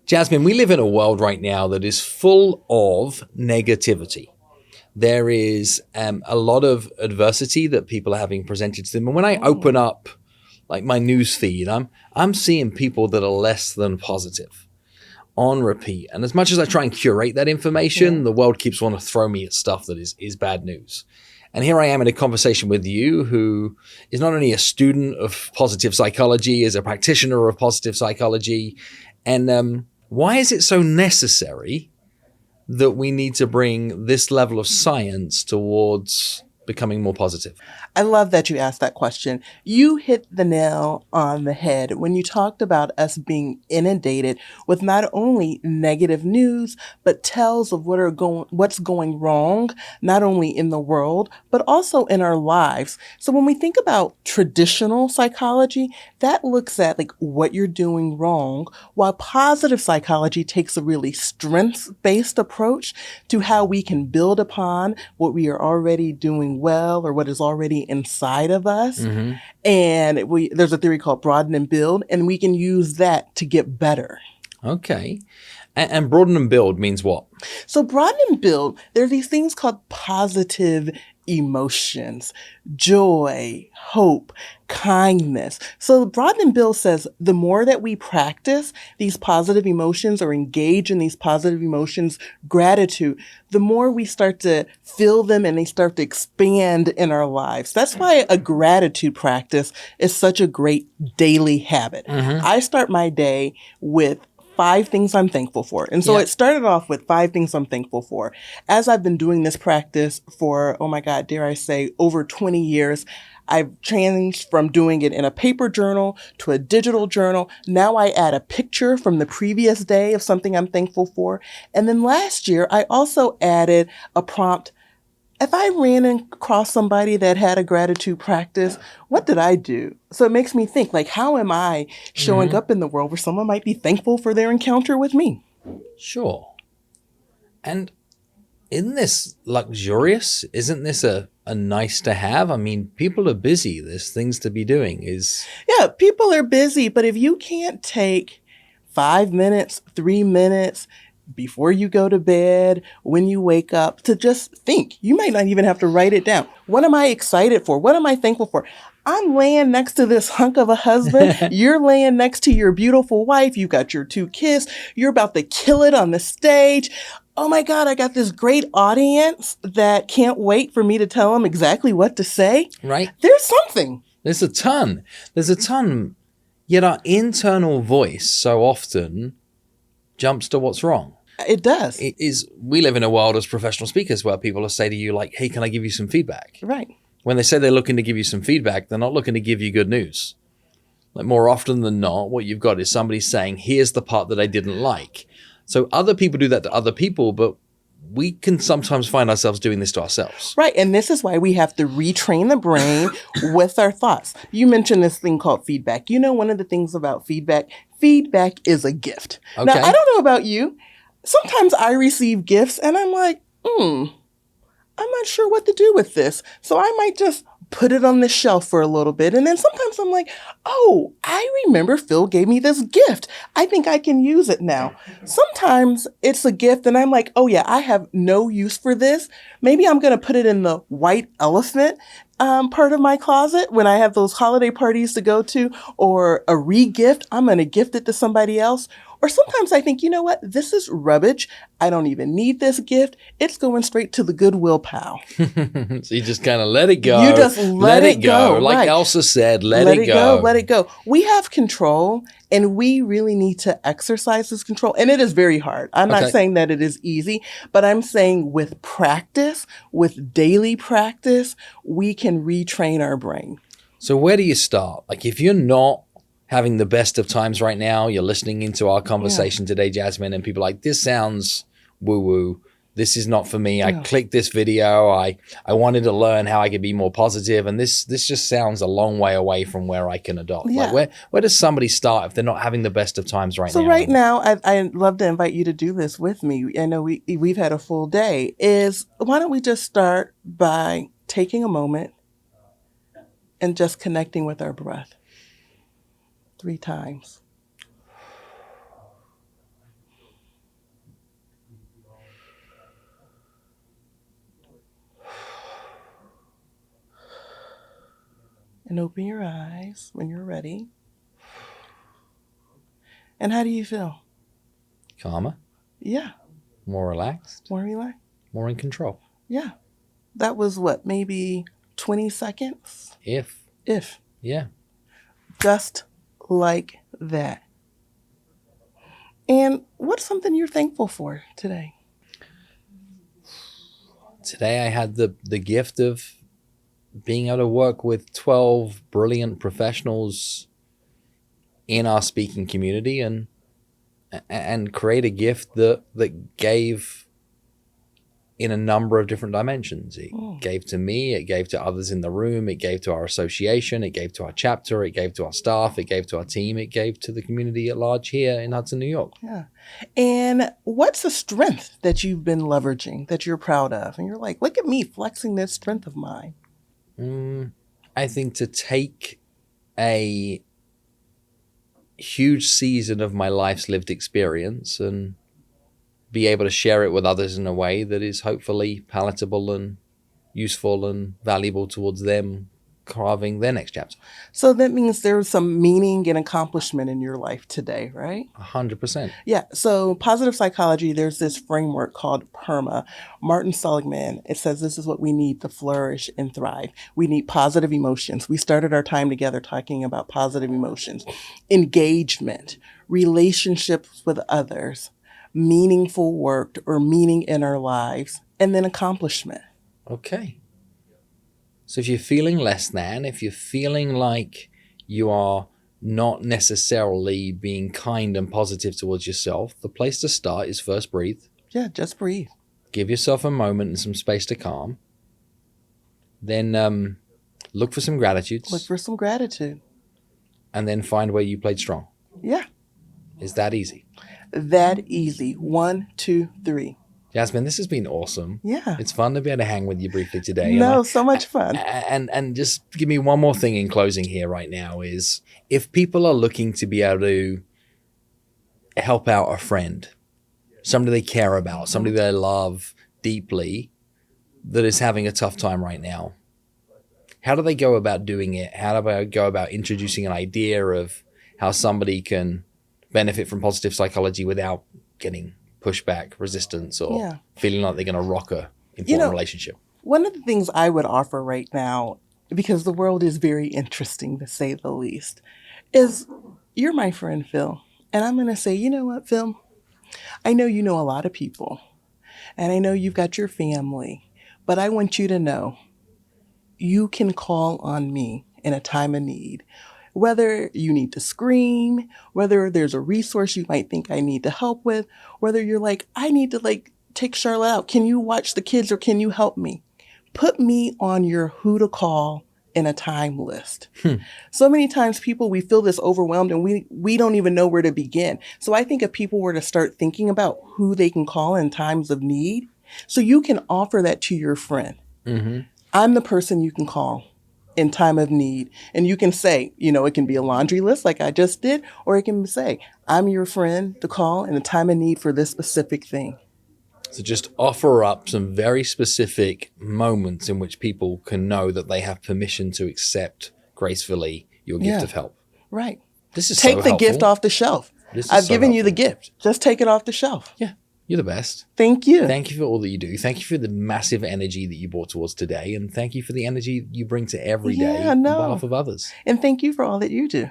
Jasmine, we live in a world right now that is full of negativity. There is a lot of adversity that people are having presented to them. And when I open up like my news feed, I'm seeing people that are less than positive on repeat. And as much as I try and curate that information, the world keeps wanting to throw me at stuff that is bad news. And here I am in a conversation with you, who is not only a student of positive psychology, is a practitioner of positive psychology. And why is it so necessary that we need to bring this level of science towards becoming more positive? I love that you asked that question. You hit the nail on the head when you talked about us being inundated with not only negative news, but tells of what's going wrong, not only in the world, but also in our lives. So when we think about traditional psychology, that looks at like what you're doing wrong, while positive psychology takes a really strengths-based approach to how we can build upon what we are already doing well or what is already inside of us. And there's a theory called Broaden and Build, and we can use that to get better. Okay. And broaden and build means what? So broaden and build, there are these things called positive emotions, joy, hope, kindness. So broaden and build says the more that we practice these positive emotions or engage in these positive emotions, gratitude, the more we start to feel them and they start to expand in our lives. That's why a gratitude practice is such a great daily habit. I start my day with 5 things I'm thankful for. And so it started off with 5 things I'm thankful for. As I've been doing this practice for, oh my God, dare I say, over 20 years, I've changed from doing it in a paper journal to a digital journal. Now I add a picture from the previous day of something I'm thankful for. And then last year, I also added a prompt. If I ran across somebody that had a gratitude practice, what did I do? So it makes me think, like, how am I showing up in the world where someone might be thankful for their encounter with me? Sure. And isn't this luxurious? Isn't this a nice to have? I mean, people are busy. There's things to be doing. Yeah, people are busy. But if you can't take 5 minutes, 3 minutes, before you go to bed, when you wake up, to just think. You might not even have to write it down. What am I excited for? What am I thankful for? I'm laying next to this hunk of a husband. You're laying next to your beautiful wife. You got your 2 kids. You're about to kill it on the stage. Oh my God, I got this great audience that can't wait for me to tell them exactly what to say. Right. There's something. There's a ton. Yet our internal voice so often jumps to what's wrong. It does. We live in a world as professional speakers where people will say to you like, hey, can I give you some feedback? Right. When they say they're looking to give you some feedback, they're not looking to give you good news. Like more often than not, what you've got is somebody saying, here's the part that I didn't like. So other people do that to other people, but we can sometimes find ourselves doing this to ourselves. Right. And this is why we have to retrain the brain with our thoughts. You mentioned this thing called feedback. You know, one of the things about feedback is a gift. Okay. Now, I don't know about you. Sometimes I receive gifts and I'm like, I'm not sure what to do with this. So I might just put it on the shelf for a little bit. And then sometimes I'm like, oh, I remember Phil gave me this gift. I think I can use it now. Sometimes it's a gift and I'm like, oh yeah, I have no use for this. Maybe I'm going to put it in the white elephant part of my closet when I have those holiday parties to go to, or a re-gift. I'm going to gift it to somebody else. Or sometimes I think, you know what? This is rubbish. I don't even need this gift. It's going straight to the Goodwill pile. So you just kind of let it go. You just let it go. Like right. Elsa said, let it go. Let it go. We have control and we really need to exercise this control. And it is very hard. I'm not saying that it is easy, but I'm saying with practice, with daily practice, we can retrain our brain. So where do you start? Like if you're not having the best of times right now, you're listening into our conversation today, Jasmine, and people are like, this sounds woo-woo. This is not for me. I clicked this video. I wanted to learn how I could be more positive, and this just sounds a long way away from where I can adopt. Yeah. Like where does somebody start if they're not having the best of times right now? So right now, I'd love to invite you to do this with me. I know we've had a full day. Why don't we just start by taking a moment and just connecting with our breath 3 times. And open your eyes when you're ready. And how do you feel? Calmer, Yeah. more relaxed, More relaxed? more in control. Yeah. That was what, maybe 20 seconds? If. Yeah. Just like that. And what's something you're thankful for today? Today I had the gift of being able to work with 12 brilliant professionals in our speaking community and create a gift that gave in a number of different dimensions. It gave to me, it gave to others in the room, it gave to our association, it gave to our chapter, it gave to our staff, it gave to our team, it gave to the community at large here in Hudson, New York. Yeah. And what's a strength that you've been leveraging that you're proud of? And you're like, look at me flexing this strength of mine. I think to take a huge season of my life's lived experience and be able to share it with others in a way that is hopefully palatable and useful and valuable towards them carving their next chapter. So that means there's some meaning and accomplishment in your life today, right? 100%. Yeah. So positive psychology, there's this framework called Perma. Martin Seligman, it says this is what we need to flourish and thrive. We need positive emotions. We started our time together talking about positive emotions, engagement, relationships with others, meaningful work or meaning in our lives, and then accomplishment. Okay. So if you're feeling less than, if you're feeling like you are not necessarily being kind and positive towards yourself, the place to start is first breathe. Yeah, just breathe. Give yourself a moment and some space to calm. Then look for some gratitudes. Look for some gratitude. And then find where you played strong. Yeah. It's that easy. That easy. 1, 2, 3. Jasmine, this has been awesome. Yeah. It's fun to be able to hang with you briefly today. No, so much fun. And just give me one more thing in closing here right now is if people are looking to be able to help out a friend, somebody they care about, somebody they love deeply that is having a tough time right now, how do they go about doing it? How do they go about introducing an idea of how somebody can benefit from positive psychology without getting pushback, resistance, or feeling like they're going to rock a important relationship? One of the things I would offer right now, because the world is very interesting to say the least, is you're my friend, Phil. And I'm going to say, you know what, Phil? I know you know a lot of people, and I know you've got your family, but I want you to know you can call on me in a time of need. Whether you need to scream, whether there's a resource you might think I need to help with, whether you're like, I need to take Charlotte out. Can you watch the kids or can you help me? Put me on your who to call in a time list. So many times we feel this overwhelmed and we don't even know where to begin. So I think if people were to start thinking about who they can call in times of need, so you can offer that to your friend. Mm-hmm. I'm the person you can call in time of need. And you can say, it can be a laundry list like I just did, or it can say, I'm your friend to call in a time of need for this specific thing. So just offer up some very specific moments in which people can know that they have permission to accept gracefully your gift of help. Right. This is Take the gift off the shelf. I've given you the gift. Just take it off the shelf. Yeah. You're the best. Thank you. Thank you for all that you do. Thank you for the massive energy that you brought towards today. And thank you for the energy you bring to every day on behalf of others. And thank you for all that you do.